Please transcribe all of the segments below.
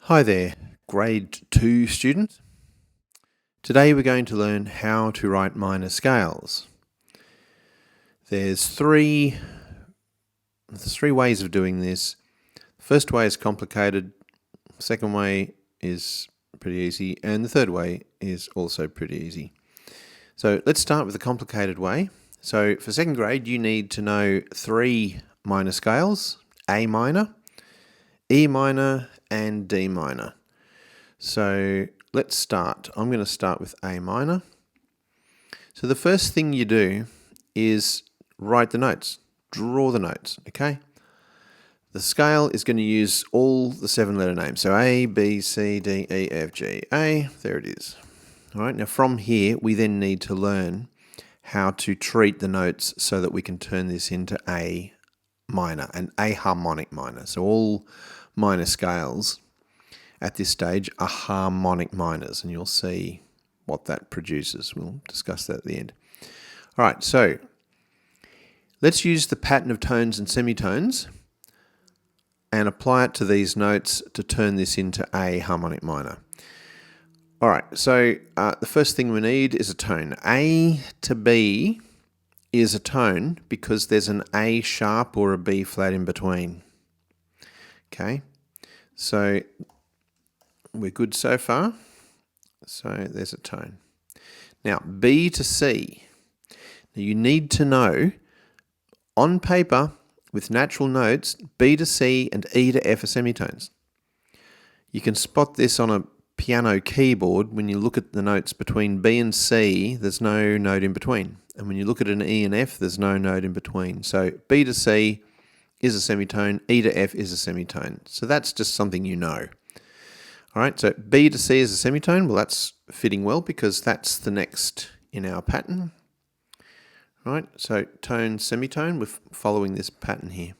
Hi there, Grade 2 students. Today we're going to learn how to write minor scales. There's three ways of doing this. The first way is complicated, the second way is pretty easy, and the third way is also pretty easy. So let's start with the complicated way. So for second grade you need to know three minor scales: A minor, E minor, and D minor. So let's start. I'm going to start with A minor. So the first thing you do is write the notes, draw the notes, okay? The scale is going to use all the 7-letter names. So A, B, C, D, E, F, G, A. There it is. All right, now from here we then need to learn how to treat the notes so that we can turn this into A minor, an A harmonic minor. So all minor scales at this stage are harmonic minors, and you'll see what that produces. We'll discuss that at the end. All right, so let's use the pattern of tones and semitones and apply it to these notes to turn this into A harmonic minor. All right, so the first thing we need is a tone. A to B is a tone because there's an A sharp or a B flat in between. Okay, so we're good so far. So there's a tone. Now B to C. Now you need to know on paper with natural notes, B to C and E to F are semitones. You can spot this on a piano keyboard. When you look at the notes between B and C, there's no note in between. And when you look at an E and F, there's no note in between. So B to C is a semitone, E to F is a semitone. So that's just something you know. All right, so B to C is a semitone. Well, that's fitting well because that's the next in our pattern. All right, so tone, semitone, we're following this pattern here.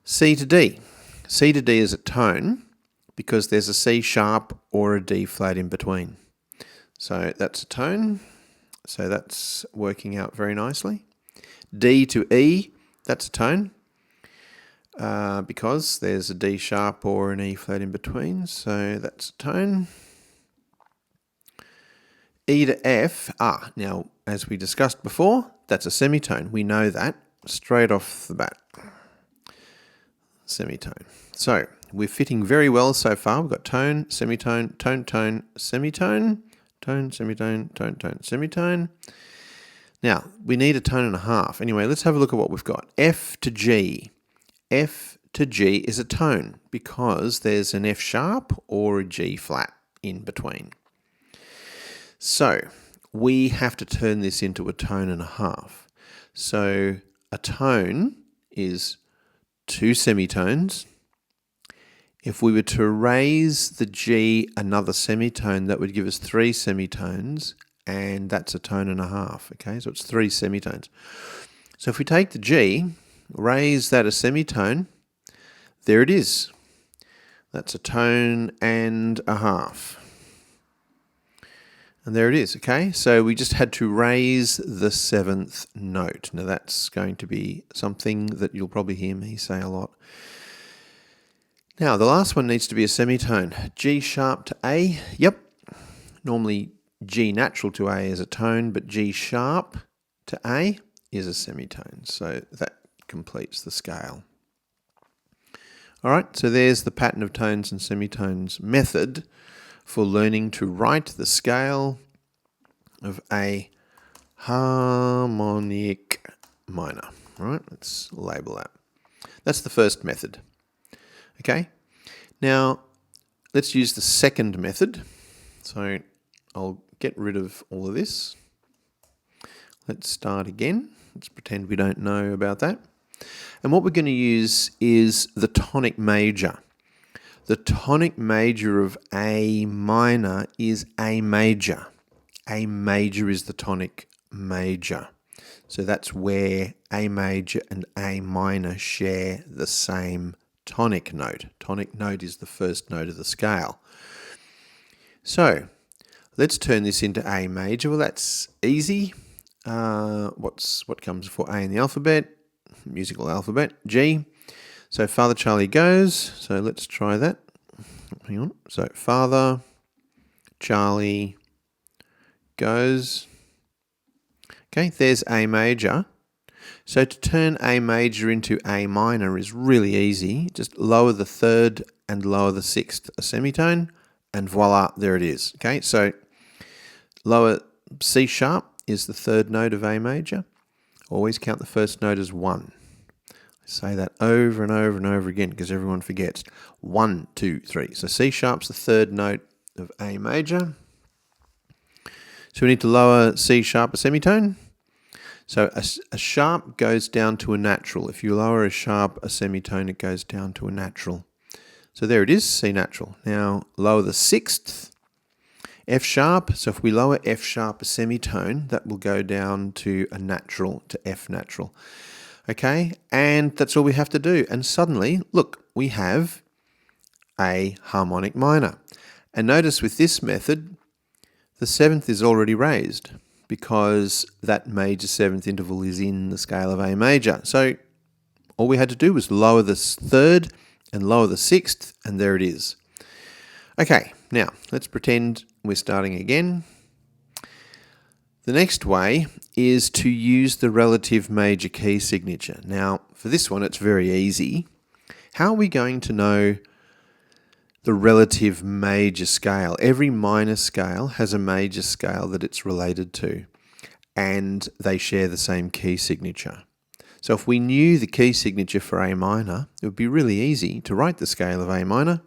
C to D. C to D is a tone because there's a C sharp or a D flat in between. So that's a tone. So that's working out very nicely. D to E, that's a tone. Because there's a D sharp or an E flat in between, so that's a tone. E to F, now as we discussed before, that's a semitone. We know that straight off the bat. Semitone. So we're fitting very well so far. We've got tone, semitone, tone, tone, semitone, tone, semitone, tone, tone, semitone. Now we need a tone and a half. Anyway, let's have a look at what we've got. F to G. F to G is a tone because there's an F sharp or a G flat in between. So we have to turn this into a tone and a half. So a tone is two semitones. If we were to raise the G another semitone, that would give us three semitones, and that's a tone and a half. Okay, so it's three semitones. So if we take the G, raise that a semitone, there it is. That's a tone and a half. And there it is, okay? So we just had to raise the seventh note. Now that's going to be something that you'll probably hear me say a lot. Now the last one needs to be a semitone. G sharp to A, yep. Normally G natural to A is a tone, but G sharp to A is a semitone. So that completes the scale. All right, so there's the pattern of tones and semitones method for learning to write the scale of a harmonic minor. All right, let's label that. That's the first method. Okay, now let's use the second method. So I'll get rid of all of this. Let's start again. Let's pretend we don't know about that. And what we're going to use is the tonic major. The tonic major of A minor is A major. A major is the tonic major. So that's where A major and A minor share the same tonic note. Tonic note is the first note of the scale. So let's turn this into A major. Well, that's easy. What comes before A in the alphabet? Musical alphabet, G. So Father Charlie goes. So let's try that. hang on. So father, Charlie, goes. Okay, there's A major. So to turn A major into A minor is really easy. Just lower the third and lower the sixth a semitone, and voila, there it is. Okay, so lower C sharp is the third note of A major. Always count the first note as 1. Say that over and over and over again because everyone forgets. 1, 2, 3. So C sharp's the third note of A major. So we need to lower C sharp a semitone. So a sharp goes down to a natural. If you lower a sharp a semitone, it goes down to a natural. So there it is, C natural. Now lower the sixth, F sharp. So if we lower F sharp a semitone, that will go down to a natural, to F natural. Okay, and that's all we have to do. And suddenly, look, we have a harmonic minor. And notice with this method, the seventh is already raised because that major seventh interval is in the scale of A major. So all we had to do was lower the third and lower the sixth, and there it is. Okay, now let's pretend we're starting again. The next way is to use the relative major key signature. Now, for this one, it's very easy. How are we going to know the relative major scale? Every minor scale has a major scale that it's related to, and they share the same key signature. So if we knew the key signature for A minor, it would be really easy to write the scale of A minor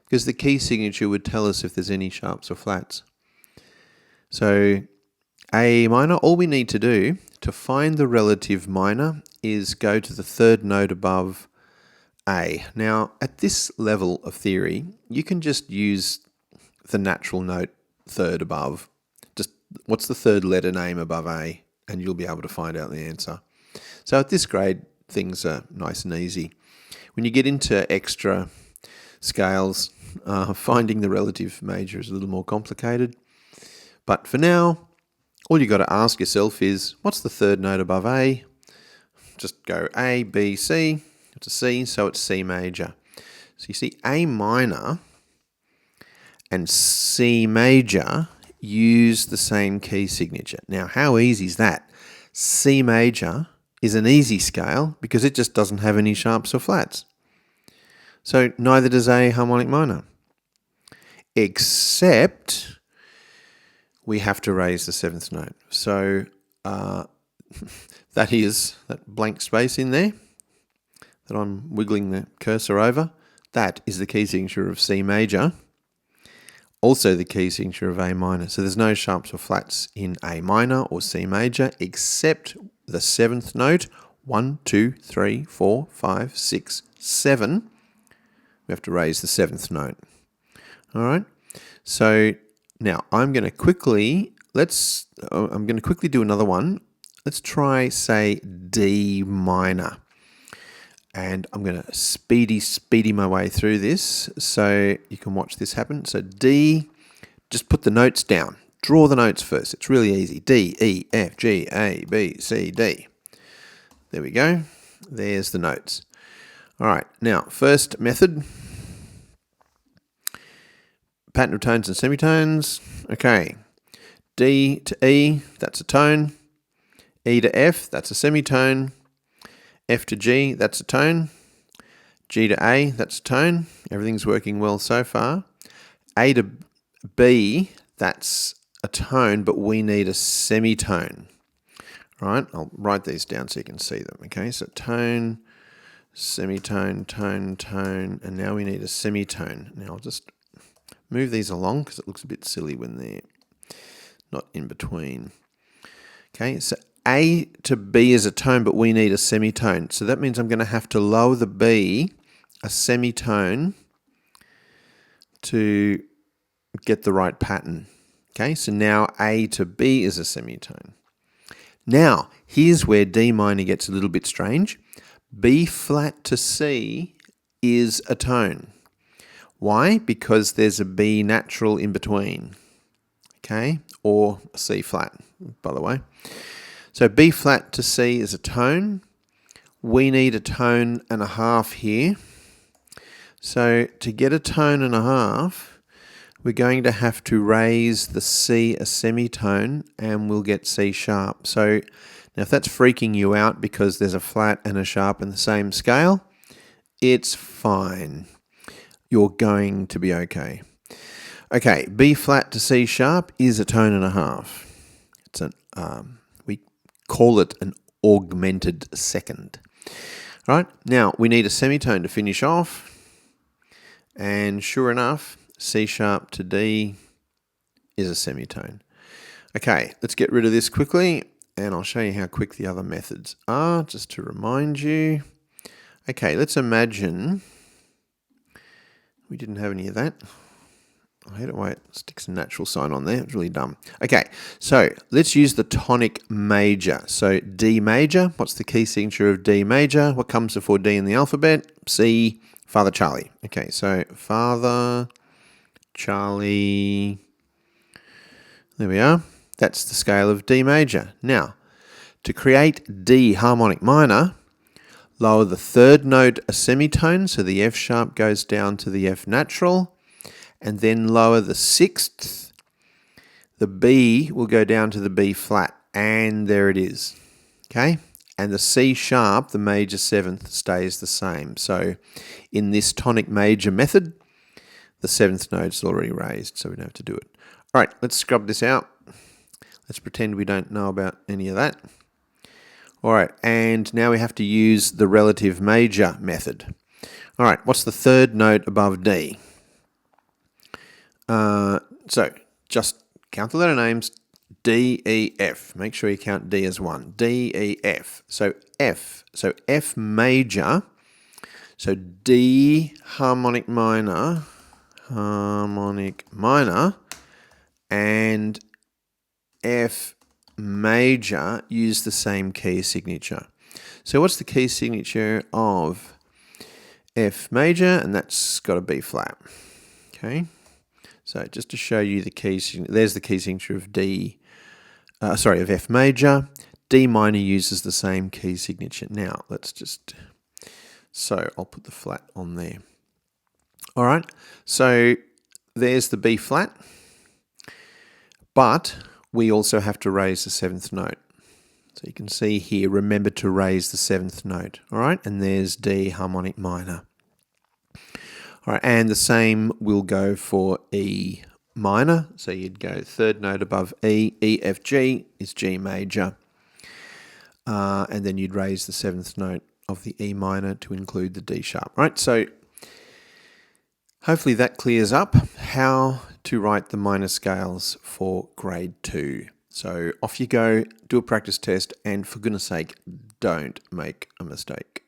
because the key signature would tell us if there's any sharps or flats. So A minor, all we need to do to find the relative minor is go to the third note above A. Now, at this level of theory, you can just use the natural note third above. Just what's the third letter name above A, and you'll be able to find out the answer. So at this grade, things are nice and easy. When you get into extra scales, finding the relative major is a little more complicated. But for now, all you got to ask yourself is, what's the third note above A? Just go A, B, C. It's a C, so it's C major. So you see A minor and C major use the same key signature. Now, how easy is that? C major is an easy scale because it just doesn't have any sharps or flats. So neither does A harmonic minor. Except we have to raise the seventh note. So that is that blank space in there that I'm wiggling the cursor over. That is the key signature of C major. Also the key signature of A minor. So there's no sharps or flats in A minor or C major except the seventh note. 1, 2, 3, 4, 5, 6, 7. We have to raise the seventh note. All right. So now I'm going to quickly do another one. Let's try, say, D minor. And I'm going to speedy my way through this so you can watch this happen. So D, just put the notes down. Draw the notes first. It's really easy. D, E, F, G, A, B, C, D. There we go. There's the notes. All right. Now, first method. Pattern of tones and semitones. Okay. D to E, that's a tone. E to F, that's a semitone. F to G, that's a tone. G to A, that's a tone. Everything's working well so far. A to B, that's a tone, but we need a semitone. All right, I'll write these down so you can see them. Okay, so tone, semitone, tone, tone, and now we need a semitone. Now I'll just move these along because it looks a bit silly when they're not in between. Okay, so A to B is a tone, but we need a semitone. So that means I'm going to have to lower the B a semitone to get the right pattern. Okay, so now A to B is a semitone. Now, here's where D minor gets a little bit strange. B flat to C is a tone. Why? Because there's a B natural in between. Okay, or a C flat, by the way. So B flat to C is a tone. We need a tone and a half here. So to get a tone and a half, we're going to have to raise the C a semitone and we'll get C sharp. So now if that's freaking you out because there's a flat and a sharp in the same scale, it's fine. You're going to be okay. Okay, B flat to C sharp is a tone and a half. It's we call it an augmented second. All right, now we need a semitone to finish off. And sure enough, C sharp to D is a semitone. Okay, let's get rid of this quickly and I'll show you how quick the other methods are, just to remind you. Okay, let's imagine we didn't have any of that. I hate it, wait, stick some natural sign on there, it's really dumb. Okay, so let's use the tonic major. So D major, what's the key signature of D major? What comes before D in the alphabet? C, Father Charlie. Okay, so Father Charlie, there we are. That's the scale of D major. Now, to create D harmonic minor, lower the third note a semitone, so the F sharp goes down to the F natural, and then lower the sixth, the B will go down to the B flat, and there it is. Okay? And the C sharp, the major seventh, stays the same. So in this tonic major method, the seventh note's already raised, so we don't have to do it. All right, let's scrub this out. Let's pretend we don't know about any of that. All right, and now we have to use the relative major method. All right, what's the third note above D? So just count the letter names, D, E, F. Make sure you count D as one. D, E, F. So F major, so D harmonic minor, and F major use the same key signature. So what's the key signature of F major? And that's got a B flat. Okay. So just to show you the key signature, there's the key signature of of F major. D minor uses the same key signature. Now so I'll put the flat on there. All right. So there's the B flat, but we also have to raise the seventh note. So you can see here, remember to raise the seventh note. All right. And there's D harmonic minor. All right, and the same will go for E minor. So you'd go third note above E, E, F, G is G major. And then you'd raise the seventh note of the E minor to include the D sharp. Right, so hopefully that clears up how to write the minor scales for grade 2. So off you go, do a practice test, and for goodness sake, don't make a mistake.